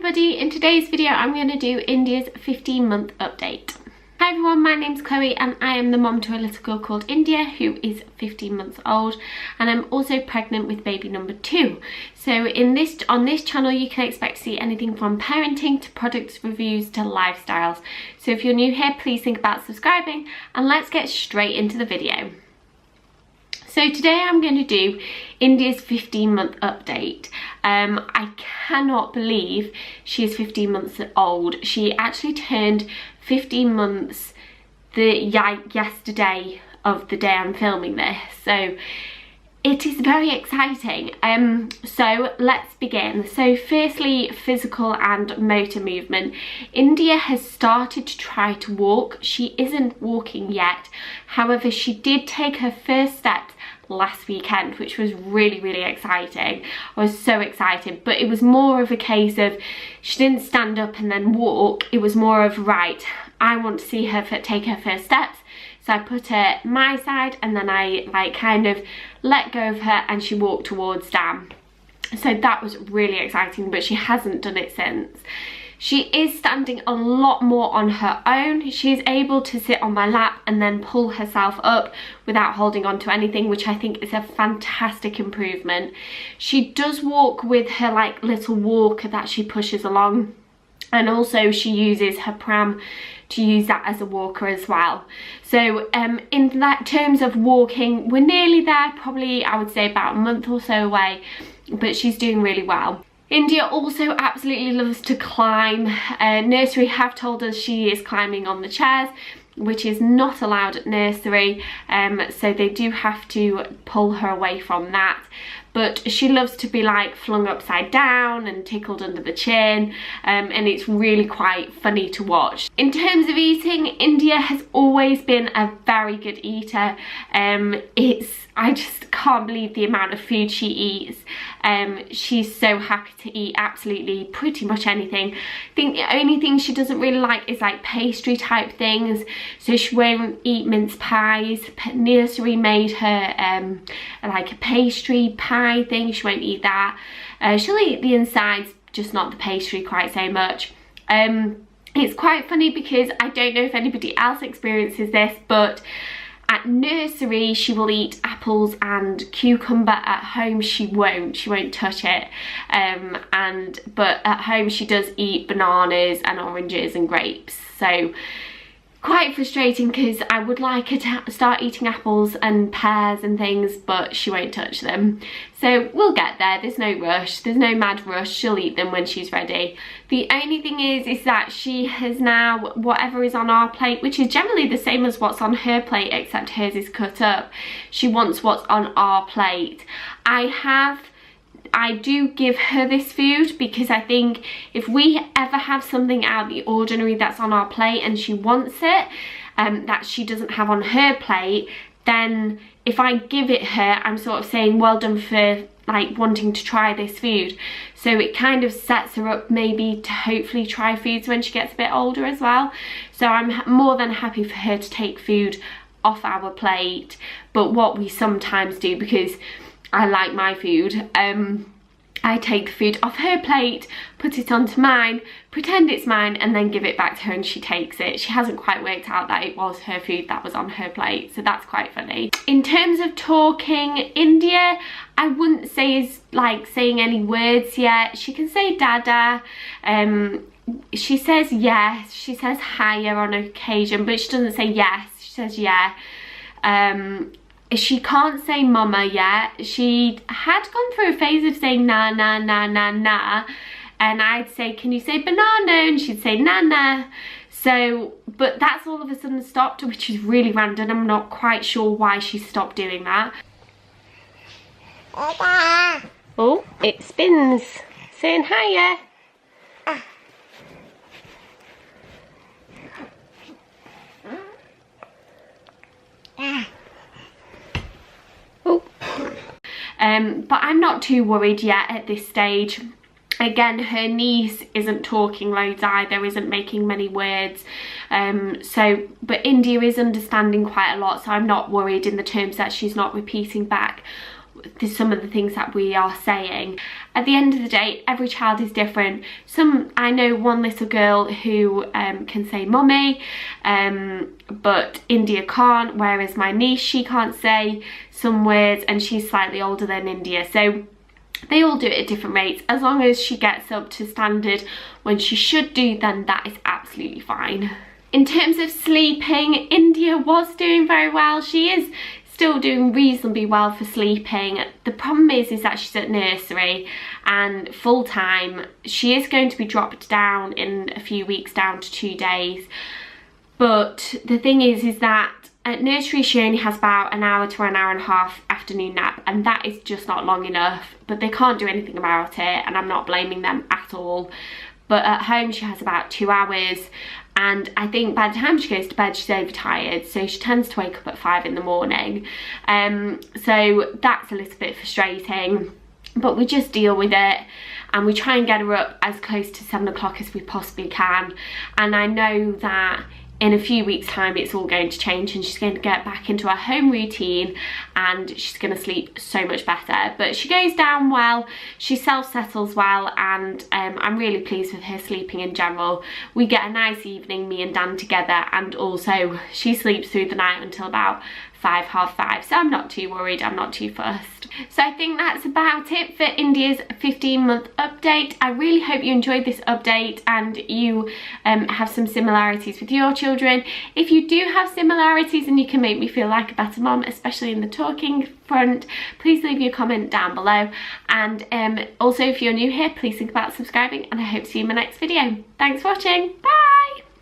everybody, in today's video I'm going to do India's 15-month update. Hi everyone, my name's Chloe and I am the mom to a little girl called India who is 15 months old, and I'm also pregnant with baby number 2. So on this channel you can expect to see anything from parenting to products reviews to lifestyles. So if you're new here, please think about subscribing and let's get straight into the video. So today I'm going to do India's 15-month update. I cannot believe she is 15 months old. She actually turned 15 months yesterday of the day I'm filming this. So it is very exciting. So let's begin. So firstly, physical and motor movement. India has started to try to walk. She isn't walking yet. However, she did take her first steps last weekend, which was really exciting. I was so excited, but it was more of a case of she didn't stand up and then walk. It was more of, right, I want to see her take her first steps. So I put her my side and then I kind of let go of her and she walked towards Dan. So that was really exciting, but she hasn't done it since. She is standing a lot more on her own. She is able to sit on my lap and then pull herself up without holding on to anything, which I think is a fantastic improvement. She does walk with her little walker that she pushes along, and also she uses her pram to use that as a walker as well. So in that terms of walking, we're nearly there, probably I would say about a month or so away, but she's doing really well. India also absolutely loves to climb. Nursery have told us she is climbing on the chairs, which is not allowed at nursery, so they do have to pull her away from that. But she loves to be flung upside down and tickled under the chin, and it's really quite funny to watch. In terms of eating, India has always been a very good eater. I just can't believe the amount of food she eats. She's so happy to eat absolutely pretty much anything. I think the only thing she doesn't really like is pastry type things, so she won't eat mince pies. Nursery made her a pastry pie thing. She won't eat that. She'll eat the insides, just not the pastry quite so much. It's quite funny because I don't know if anybody else experiences this, but at nursery she will eat apples and cucumber. At home she won't touch it, but at home she does eat bananas and oranges and grapes. So quite frustrating because I would like her to start eating apples and pears and things, but she won't touch them. So we'll get there, there's no rush, there's no mad rush, she'll eat them when she's ready. The only thing is that she has now, whatever is on our plate, which is generally the same as what's on her plate except hers is cut up, she wants what's on our plate. I do give her this food because I think if we ever have something out of the ordinary that's on our plate and she wants it, that she doesn't have on her plate, then if I give it her, I'm sort of saying well done for wanting to try this food. So it kind of sets her up maybe to hopefully try foods when she gets a bit older as well. So I'm more than happy for her to take food off our plate. But what we sometimes do, because I like my food, I take the food off her plate, put it onto mine, pretend it's mine, and then give it back to her and she takes it. She hasn't quite worked out that it was her food that was on her plate, so that's quite funny. In terms of talking, India, I wouldn't say is saying any words yet. She can say dada, she says yes, she says hiya on occasion, but she doesn't say yes, she says yeah. She can't say mama yet. She had gone through a phase of saying na na na na na, and I'd say can you say banana, and she'd say nana. So but that's all of a sudden stopped, which is really random. I'm not quite sure why she stopped doing that. Oh, it spins saying hiya. But I'm not too worried yet at this stage. Again, her niece isn't talking loads either, isn't making many words, but India is understanding quite a lot, so I'm not worried in the terms that she's not repeating back some of the things that we are saying. At the end of the day, every child is different. I know one little girl who can say mummy, but India can't, whereas my niece, she can't say some words, and she's slightly older than India. So they all do it at different rates. As long as she gets up to standard when she should do, then that is absolutely fine. In terms of sleeping, India was doing very well. She is still doing reasonably well for sleeping. The problem is that she's at nursery and full time. She is going to be dropped down in a few weeks down to 2 days. But the thing is that at nursery she only has about an hour to an hour and a half afternoon nap, and that is just not long enough. But they can't do anything about it, and I'm not blaming them at all. But at home she has about 2 hours, and I think by the time she goes to bed she's overtired, so she tends to wake up at 5 in the morning. So that's a little bit frustrating, but we just deal with it and we try and get her up as close to 7 o'clock as we possibly can. And I know that in a few weeks time it's all going to change and she's going to get back into her home routine and she's going to sleep so much better. But she goes down well, she self-settles well, and I'm really pleased with her sleeping in general. We get a nice evening, me and Dan together, and also she sleeps through the night until about 5, half 5, so I'm not too worried, I'm not too fussed. So I think that's about it for India's 15-month update. I really hope you enjoyed this update and you have some similarities with your children. If you do have similarities and you can make me feel like a better mom, especially in the talking front, please leave your comment down below. And also, if you're new here, please think about subscribing, and I hope to see you in my next video. Thanks for watching, bye!